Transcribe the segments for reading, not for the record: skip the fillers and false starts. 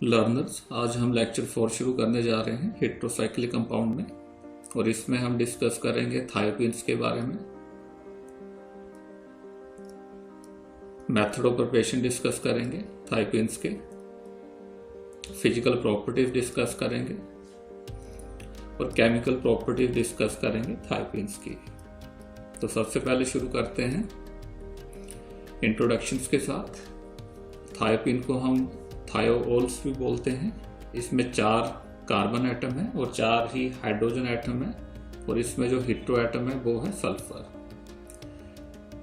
Learners, आज हम lecture 4 शुरू करने जा रहे हैं हेट्रोसाइक्लिक कंपाउंड में, और इसमें हम डिस्कस करेंगे थायोपीन्स के बारे में, मेथड ऑफ प्रिपरेशन डिस्कस करेंगे थायोपीन्स के, फिजिकल प्रॉपर्टीज डिस्कस करेंगे और केमिकल प्रॉपर्टीज डिस्कस करेंगे थायोपीन्स की। तो सबसे पहले शुरू करते हैं इंट्रोडक्शंस के साथ। थायोपीन को हम थायोओल्स भी बोलते हैं। इसमें 4 कार्बन एटम है और 4 ही हाइड्रोजन एटम है, और इसमें जो हेटेरो एटम है वो है सल्फर।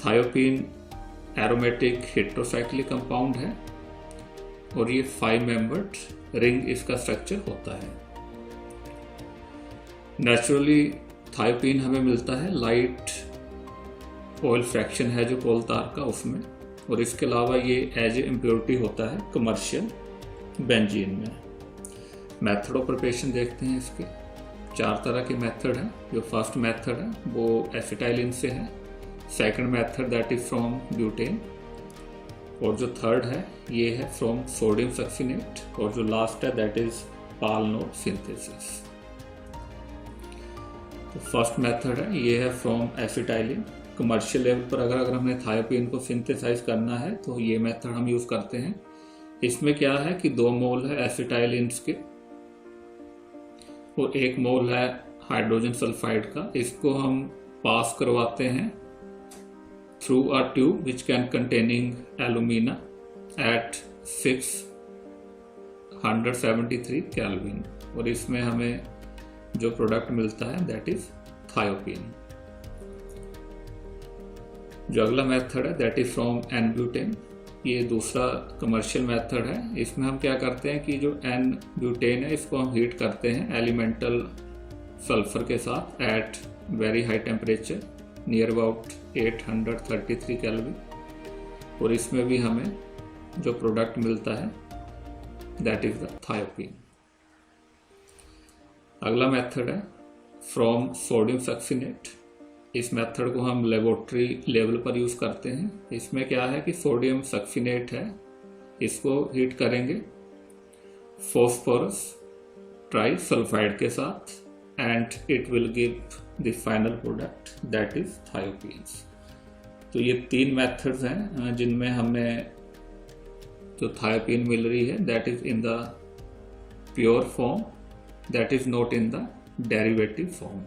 थायोपीन एरोमेटिक हेट्रोसाइक्लिक कंपाउंड है और ये 5 मेंबर्ड रिंग इसका स्ट्रक्चर होता है। नेचुरली थायोपीन हमें मिलता है लाइट ऑयल फ्रैक्शन है जो कोल तार का उसमें, और इसके अलावा ये एज ए इम्प्योरिटी होता है कमर्शियल बेंजीन में। मेथड ऑफ प्रिपरेशन देखते हैं। इसके 4 तरह के मेथड हैं। जो फर्स्ट मेथड है वो एसिटाइलिन से है, second method that is from butane, और जो थर्ड है ये है फ्रॉम सोडियम सक्सिनेट, और जो लास्ट है दैट इज पालनोर सिंथेसिस। तो फर्स्ट मेथड है ये है फ्रॉम एसिटाइलिन। कमर्शियल लेवल पर अगर हमें थायोपीन को सिंथेसाइज करना है तो ये मेथड हम यूज करते हैं। इसमें क्या है कि 2 मोल है एसिटाइलिन्स के और 1 मोल है हाइड्रोजन सल्फाइड का। इसको हम पास करवाते हैं through a tube which can containing alumina at 673 kelvin, और इसमें हमें जो प्रोडक्ट मिलता है दैट इज थायोपीन। जो अगला मेथड है that is from n butane. ये दूसरा कमर्शियल मेथड है। इसमें हम क्या करते हैं कि जो एन ब्यूटेन है इसको हम हीट करते हैं एलिमेंटल सल्फर के साथ at very high temperature near about 833 kelvin, और इसमें भी हमें जो प्रोडक्ट मिलता है दैट इज द थायोपीन। अगला मेथड है फ्रॉम सोडियम सक्सिनेट। इस मेथड को हम लेबोरेटरी लेवल पर यूज करते हैं। इसमें क्या है कि सोडियम सक्सिनेट है, इसको हीट करेंगे फॉस्फोरस ट्राई सल्फाइड के साथ and it will give the final product that is thiophenes. तो ये 3 मेथड्स हैं जिनमें हमें जो थायोपीन मिल रही है that is in the pure form, that is not in the derivative form.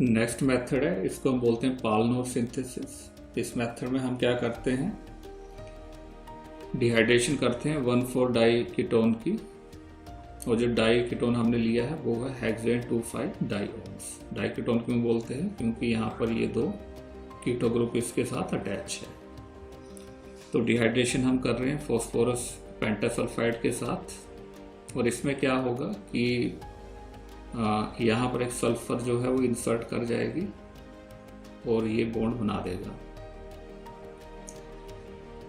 Next method है, इसको हम बोलते हैं पालनोर सिंथेसिस। इस मेथड में हम क्या करते हैं, डिहाइड्रेशन करते हैं 1,4 डाई कीटोन की, और जो डाई कीटोन हमने लिया है वो है हेक्सेन 2,5 डाईओन्स। डाई कीटोन क्यों बोलते हैं, क्योंकि यहाँ पर ये 2 कीटो ग्रुप इसके साथ अटैच है। तो डिहाइड्रेशन हम कर रहे हैं फॉस्फोरस पेंटासल्फाइड के साथ, और इसमें क्या होगा कि यहाँ पर एक सल्फर जो है वो इंसर्ट कर जाएगी और ये बॉन्ड बना देगा,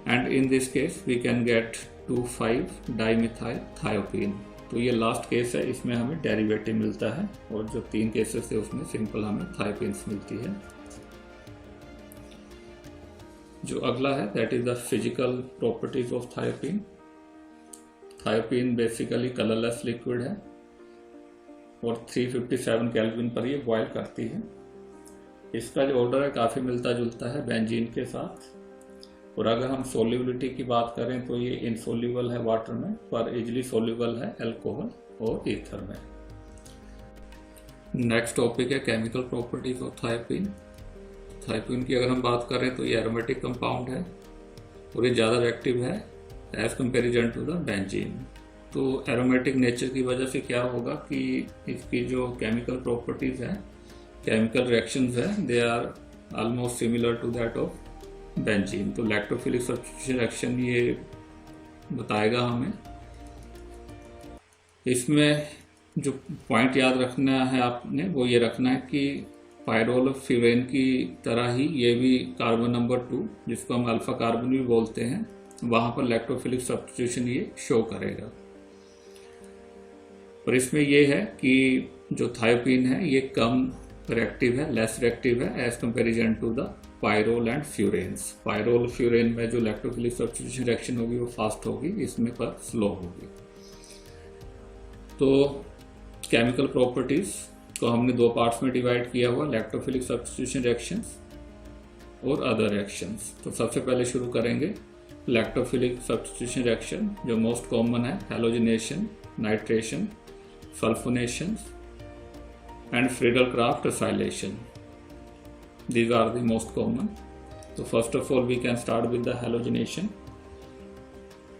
and in this case we can get 2,5 dimethyl thiophene. तो ये लास्ट केस है, इसमें हमें डेरिवेटिव मिलता है, और जो 3 केसेस थे उसमें सिंपल हमें थायोपीन्स मिलती है। जो अगला है that is the physical properties of thiophene. Thiophene basically colourless liquid है और 357 केल्विन पर ये बॉयल करती है। इसका जो ऑर्डर है काफ़ी मिलता जुलता है बेंजीन के साथ, और अगर हम सोल्यूबिलिटी की बात करें तो ये इनसोल्यूबल है वाटर में, पर इजिली सोल्यूबल है अल्कोहल और ईथर में। नेक्स्ट टॉपिक है केमिकल प्रॉपर्टीज ऑफ थायोपीन। थायोपीन की अगर हम बात करें तो ये एरोमेटिक कंपाउंड है और ये ज़्यादा रिएक्टिव है as comparison to the benzene. तो एरोमेटिक नेचर की वजह से क्या होगा कि इसकी जो केमिकल प्रॉपर्टीज़ हैं, केमिकल रिएक्शंस हैं, they are almost similar to that of benzene. तो इलेक्ट्रोफिलिक सब्स्टिट्यूशन रिएक्शन ये बताएगा हमें। इसमें जो पॉइंट याद रखना है आपने वो ये रखना है कि पायरोफ्यूरेन की तरह ही ये भी कार्बन नंबर 2 जिसको हम अल्फा कार्बन भी बोलते हैं, वहाँ पर इलेक्ट्रोफिलिक सब्स्टिट्यूशन ये शो करेगा। और इसमें यह है कि जो थायोपीन है ये कम रिएक्टिव है, लेस रिएक्टिव है as comparison to the pyrrole and furans. Pyrrole furan में जो इलेक्ट्रोफिलिक सब्स्टिट्यूशन रिएक्शन होगी वो फास्ट होगी, इसमें पर स्लो होगी। तो केमिकल प्रॉपर्टीज को हमने दो पार्ट्स में डिवाइड किया हुआ, इलेक्ट्रोफिलिक सब्स्टिट्यूशन रिएक्शंस और अदर रिएक्शंस। तो सबसे पहले शुरू करेंगे इलेक्ट्रोफिलिक सब्स्टिट्यूशन रिएक्शन, जो मोस्ट कॉमन है halogenation, nitration, sulphonation and Friedel-Crafts acylation. These are the most common. So first of all we can start with the halogenation.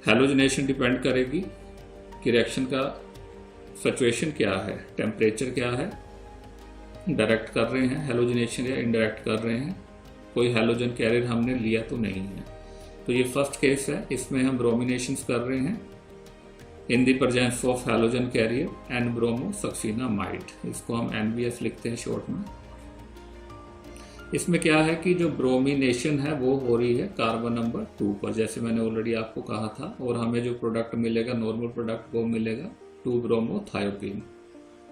Halogenation depend करेगी कि रिएक्शन का सिचुएशन क्या है, टेम्परेचर क्या है, direct कर रहे हैं हेलोजिनेशन या इनडायरेक्ट कर रहे हैं, कोई हेलोजन कैरियर हमने लिया तो नहीं है। तो ये फर्स्ट केस है, इसमें हम ब्रोमिनेशंस कर रहे हैं in the presence of halogen carrier N bromo succinimide. इसको हम NBS लिखते हैं शॉर्ट में। इसमें क्या है कि जो ब्रोमिनेशन है वो हो रही है कार्बन नंबर 2 पर, जैसे मैंने ऑलरेडी आपको कहा था, और हमें जो प्रोडक्ट मिलेगा, नॉर्मल प्रोडक्ट, वो मिलेगा 2-ब्रोमोथायोपीन।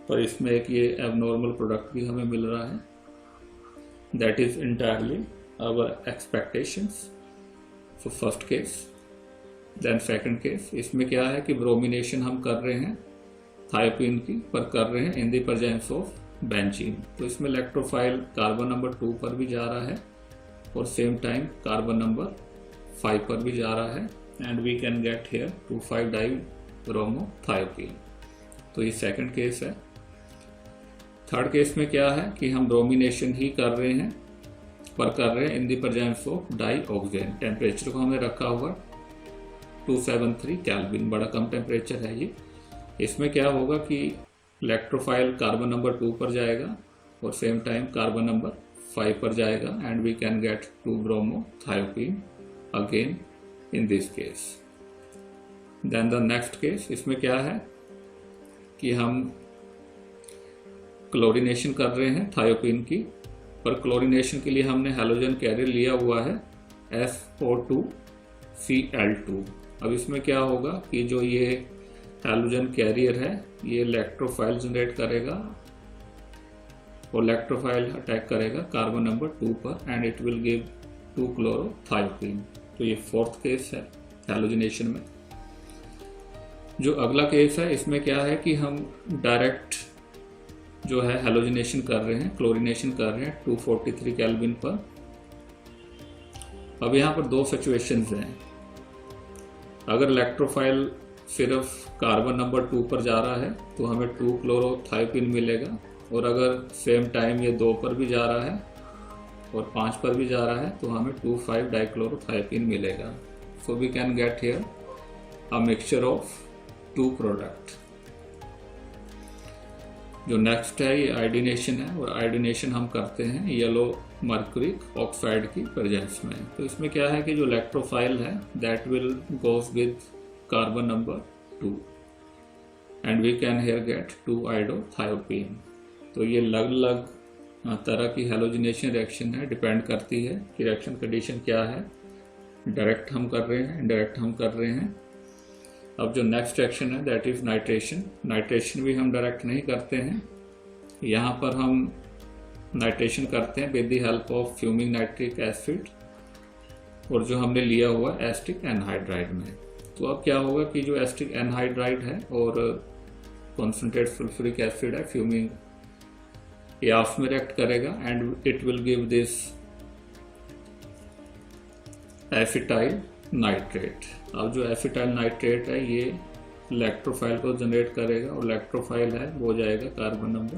पर इसमें एक ये एबनॉर्मल प्रोडक्ट भी हमें मिल रहा है, that is entirely our expectations. So first case. Then second case, इसमें क्या है कि ब्रोमिनेशन हम कर रहे हैं थायोपीन की, पर कर रहे हैं in the presence of benzene. तो इसमें इलेक्ट्रोफाइल कार्बन नंबर 2 पर भी जा रहा है और सेम टाइम कार्बन नंबर 5 पर भी जा रहा है, and we can get here 2,5-डाइब्रोमोथायोपीन। तो ये सेकंड केस है। थर्ड केस में क्या है कि हम ब्रोमिनेशन ही कर रहे हैं, पर कर रहे हैं in the presence of dioxane. Temperature को हमने रखा हुआ 273 केल्विन, बड़ा कम टेम्परेचर है ये। इसमें क्या होगा कि इलेक्ट्रोफाइल कार्बन नंबर 2 पर जाएगा और सेम टाइम कार्बन नंबर 5 पर जाएगा, एंड वी कैन गेट 2-ब्रोमोथायोपीन again in this case. Then the next case, इसमें क्या है कि हम क्लोरीनेशन कर रहे हैं थायोपीन की, पर क्लोरीनेशन के लिए हमने हैलोजन कैरियर लिया हुआ है SO2Cl2। अब इसमें क्या होगा कि जो ये हैलोजन कैरियर है ये इलेक्ट्रोफाइल जनरेट करेगा और इलेक्ट्रोफाइल अटैक करेगा कार्बन नंबर 2 पर, एंड इट विल गिव 2-क्लोरोथायोपीन। तो ये फोर्थ केस है हैलोजिनेशन में। जो अगला केस है, इसमें क्या है कि हम डायरेक्ट जो है हैलोजिनेशन कर रहे हैं, क्लोरीनेशन कर रहे हैं 243 केल्विन पर। अब यहाँ पर दो सिचुएशंस हैं। अगर इलेक्ट्रोफाइल सिर्फ कार्बन नंबर 2 पर जा रहा है तो हमें 2-क्लोरोथायोपीन मिलेगा, और अगर सेम टाइम ये 2 पर भी जा रहा है और 5 पर भी जा रहा है तो हमें 2,5-डाइक्लोरोथायोपीन मिलेगा। So we can get here a mixture of 2 product. जो नेक्स्ट है ये आयोडीनेशन है, और आयोडीनेशन हम करते हैं येलो मर्क्यूरिक ऑक्साइड की प्रेजेंस में। तो इसमें क्या है कि जो इलेक्ट्रोफाइल है that will goes with carbon number 2, and we can here get 2-आइडोथायोपीन। तो ये अलग अलग तरह की हैलोजिनेशन रिएक्शन है, डिपेंड करती है कि रिएक्शन कंडीशन क्या है, डायरेक्ट हम कर रहे हैं, इनडायरेक्ट हम कर रहे हैं। अब जो नेक्स्ट रिएक्शन है दैट इज नाइट्रेशन। नाइट्रेशन भी हम डायरेक्ट नहीं करते हैं, यहाँ पर हम नाइट्रेशन करते हैं with the help of fuming nitric acid, और जो हमने लिया हुआ एसिटिक एनहाइड्राइड में। तो अब क्या होगा कि जो एसिटिक एनहाइड्राइड है और कॉन्सेंट्रेट सल्फ्यूरिक एसिड है, फ्यूमिंग ये आपस में रिएक्ट करेगा, and it will give this acetyl nitrate. अब जो एसिटाइल नाइट्रेट है ये इलेक्ट्रोफाइल को जनरेट करेगा, और इलेक्ट्रोफाइल है वो जाएगा कार्बन नंबर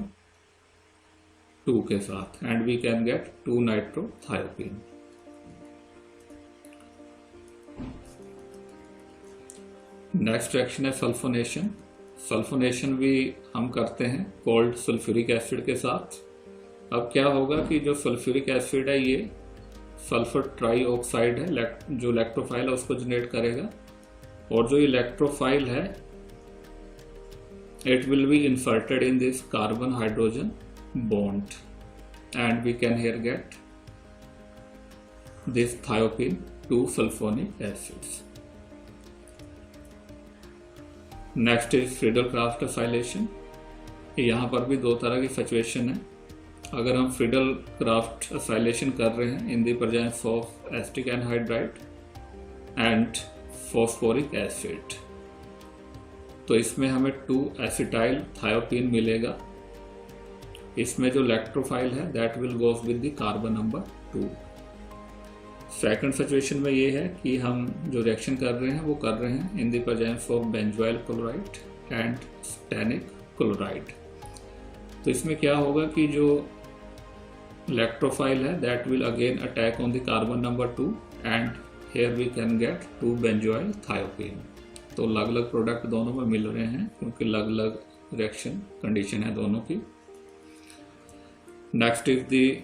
2 के साथ, एंड वी कैन गेट 2-नाइट्रोथायोपीन। नेक्स्ट रिएक्शन है सल्फोनेशन। सल्फोनेशन भी हम करते हैं कोल्ड सल्फ्यूरिक एसिड के साथ। अब क्या होगा कि जो सल्फ्यूरिक एसिड है ये सल्फर ट्राईऑक्साइड है, जो इलेक्ट्रोफाइल है उसको जनरेट करेगा, और जो इलेक्ट्रोफाइल है it will be inserted in this carbon hydrogen bond, and we can here get this thiopene 2 sulfonic acids. Next is Friedel-Crafts acylation. यहाँ पर भी दो तरह की सिचुएशन है। अगर हम फ्रीडल क्राफ्ट एसाइलेशन कर रहे हैं in the presence of acetic anhydride and phosphoric acid, तो इसमें हमें 2 एसिटाइल थायोपीन मिलेगा। इसमें जो इलेक्ट्रोफाइल है that will goes with the carbon number 2। Second situation में ये है कि हम जो रिएक्शन कर रहे हैं वो कर रहे हैं in the presence of benzoyl chloride and stannic chloride. तो इसमें क्या होगा कि जो इलेक्ट्रोफाइल है that will again attack on the carbon number 2 and here we can get 2 benzoyl thiophene. तो अलग अलग प्रोडक्ट दोनों में मिल रहे हैं क्योंकि अलग अलग रिएक्शन कंडीशन है दोनों की। Next is the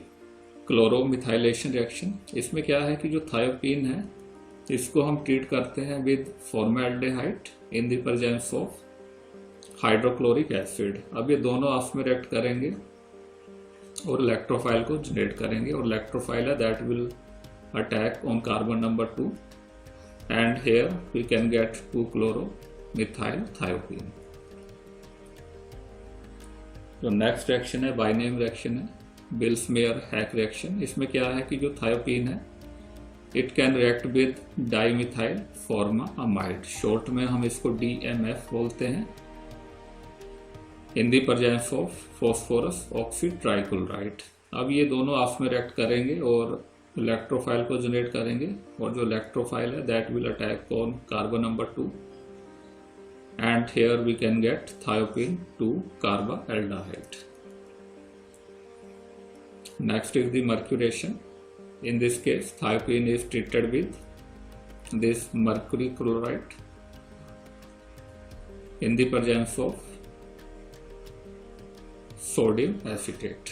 chloromethylation reaction. इसमें क्या है कि जो थायोपीन है इसको हम ट्रीट करते हैं with formaldehyde in the presence of hydrochloric acid. अब ये दोनों आपस में रिएक्ट करेंगे और इलेक्ट्रोफाइल को जनरेट करेंगे, और इलेक्ट्रोफाइल है that will attack on carbon number 2 and here we can get 2-chloromethyl thiopene। जो नेक्स्ट रिएक्शन है बाइनेम रिएक्शन है, बिल्स-मेयर हैक रिएक्शन। इसमें क्या है कि जो थायोपीन है it can react with dimethyl formamide, short में हम इसको DMF बोलते हैं, in the presence of phosphorus oxy trichloride. अब ये दोनों आपस में रिएक्ट करेंगे और इलेक्ट्रोफाइल को जनरेट करेंगे, और जो इलेक्ट्रोफाइल है that will attack on carbon number 2 and here we can get thiophene 2 carbaldehyde. Next is the mercuration. In this case thiophene is treated with this mercury chloride in the presence of sodium acetate.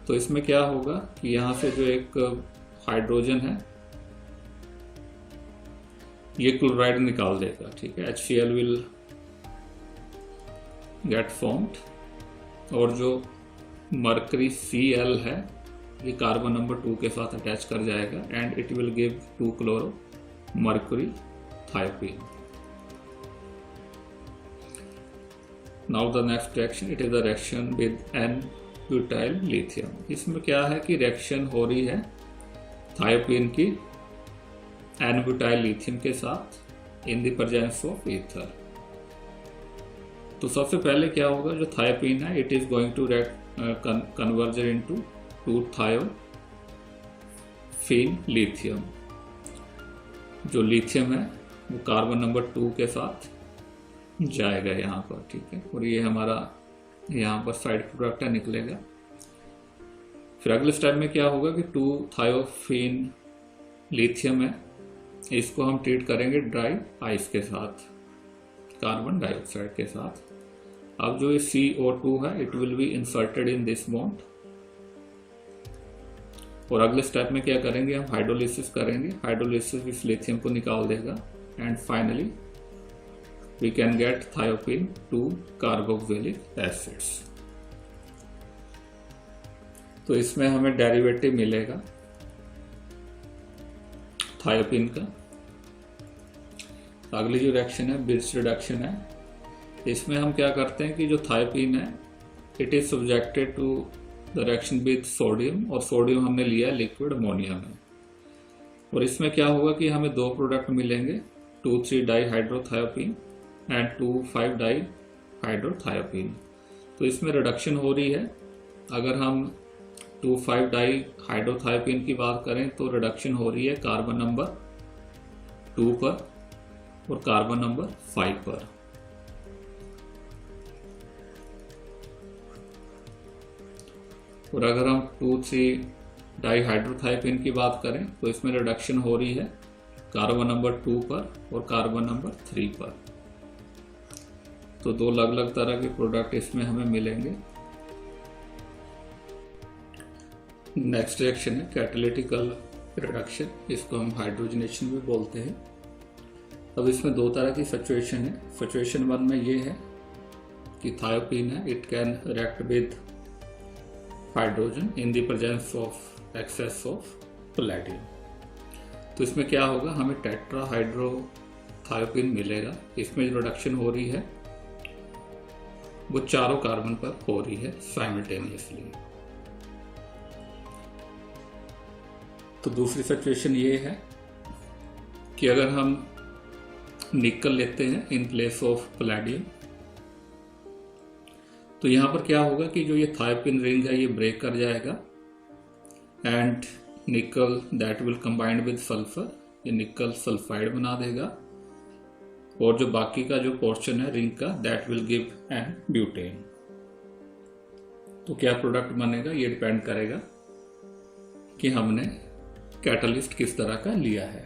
तो इसमें क्या होगा कि यहाँ से जो एक hydrogen है ये क्लोराइड निकाल देगा, ठीक है, HCl विल गेट फॉर्म्ड, और जो मरकरी Cl है ये कार्बन नंबर 2 के साथ अटैच कर जाएगा and it will give 2-chloro mercury thiophene. Now the next reaction, it is the reaction with N-butyl lithium. इसमें क्या है कि रिएक्शन हो रही है थायोपीन की N-butyl लिथियम के साथ in the presence of ether. तो सबसे पहले क्या होगा, जो थायोपीन है it is going to converge into 2-thiophenol lithium. जो लिथियम है वो कार्बन नंबर 2 के साथ जाएगा यहाँ पर, ठीक है, और ये हमारा यहाँ पर साइड प्रोडक्ट है निकलेगा। फिर अगले स्टेप में क्या होगा कि 2-thiophenol लिथियम है, इसको हम ट्रीट करेंगे ड्राई आइस के साथ, कार्बन डाइऑक्साइड के साथ। अब जो ये CO2 है it will be inserted in this bond, और अगले स्टेप में क्या करेंगे, हम हाइड्रोलिसिस करेंगे। हाइड्रोलिसिस इस लिथियम को निकाल देगा and finally we can get thiopene 2 carboxylic acids। तो इसमें हमें डेरिवेटिव मिलेगा थायोपीन का। अगली जो रिएक्शन है बिल्स रिडक्शन है। इसमें हम क्या करते हैं कि जो थायोपीन है it is subjected to the reaction with sodium, और सोडियम हमने लिया है लिक्विड अमोनिया में, और इसमें क्या होगा कि हमें 2 प्रोडक्ट मिलेंगे 2,3-डाइहाइड्रोथायोपीन एंड 2,5-डाइहाइड्रोथायोपीन। तो इसमें रिडक्शन हो रही है। अगर हम 2,5-डाइहाइड्रोथायोपीन की बात करें तो रिडक्शन हो रही है कार्बन नंबर 2 पर और कार्बन नंबर 5 पर। और अगर हम 2,3-डाइहाइड्रोथायोपीन की बात करें तो इसमें रिडक्शन हो रही है कार्बन नंबर 2 पर और कार्बन नंबर 3 पर। तो 2 अलग अलग तरह के प्रोडक्ट इसमें हमें मिलेंगे। नेक्स्ट रिएक्शन है कैटालिटिकल रिडक्शन, इसको हम हाइड्रोजनेशन भी बोलते हैं। अब इसमें 2 तरह की सिचुएशन है। सिचुएशन 1 में ये है कि थायोपीन है it can react with hydrogen in the presence of excess of palladium. तो इसमें क्या होगा, हमें टेट्राहाइड्रोथायोपीन मिलेगा। इसमें रिडक्शन हो रही है वो चारों कार्बन पर हो रही है साइमल्टेनियसली। तो दूसरी सिचुएशन ये है कि अगर हम निकल लेते हैं इन प्लेस ऑफ पैलेडियम, तो यहां पर क्या होगा कि जो ये थायोपिन रिंग है ये ब्रेक कर जाएगा एंड निकल that will combined with sulphur, ये निकल सल्फाइड बना देगा, और जो बाकी का जो पोर्शन है रिंग का that will give an butane. तो क्या प्रोडक्ट बनेगा ये डिपेंड करेगा कि हमने कैटलिस्ट किस तरह का लिया है।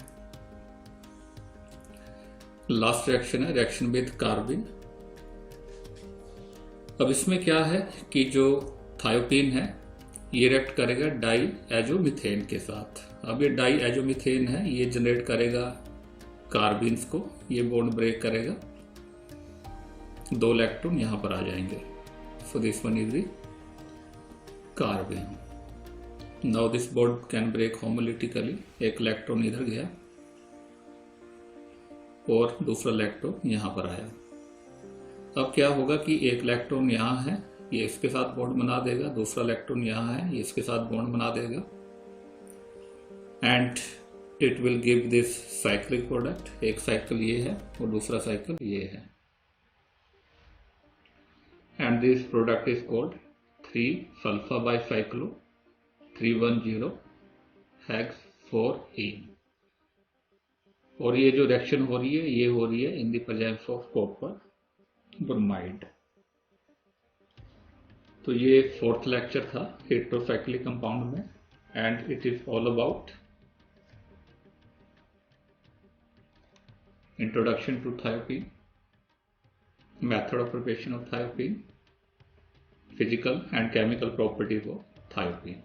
लास्ट रिएक्शन है रिएक्शन विद कार्बिन। अब इसमें क्या है कि जो थायोपीन है ये रिएक्ट करेगा डाई एजोमिथेन के साथ। अब ये डाई एजोमिथेन है, ये जनरेट करेगा कार्बिन्स को, ये बॉन्ड ब्रेक करेगा, 2 इलेक्ट्रॉन यहां पर आ जाएंगे। So this one is the carbene. Now this bond can break homolytically, एक इलेक्ट्रॉन इधर गया और दूसरा इलेक्ट्रॉन यहां पर आया। अब क्या होगा कि एक इलेक्ट्रॉन यहां है, ये इसके साथ बॉन्ड बना देगा, दूसरा इलेक्ट्रॉन यहां है, ये इसके साथ बॉन्ड बना देगा, and it will give this cyclic product. एक साइकिल ये है और दूसरा साइकिल ये है, and this product is called 3 sulfa bicyclo 310 hex 4ene। और ये जो रिएक्शन हो रही है ये हो रही है in the presence of copper bromide. तो ये 4th लेक्चर था हेटेरोसाइक्लिक कंपाउंड में, and it is all about introduction to thiophene, method of preparation of thiophene, physical and chemical properties of थायोपीन।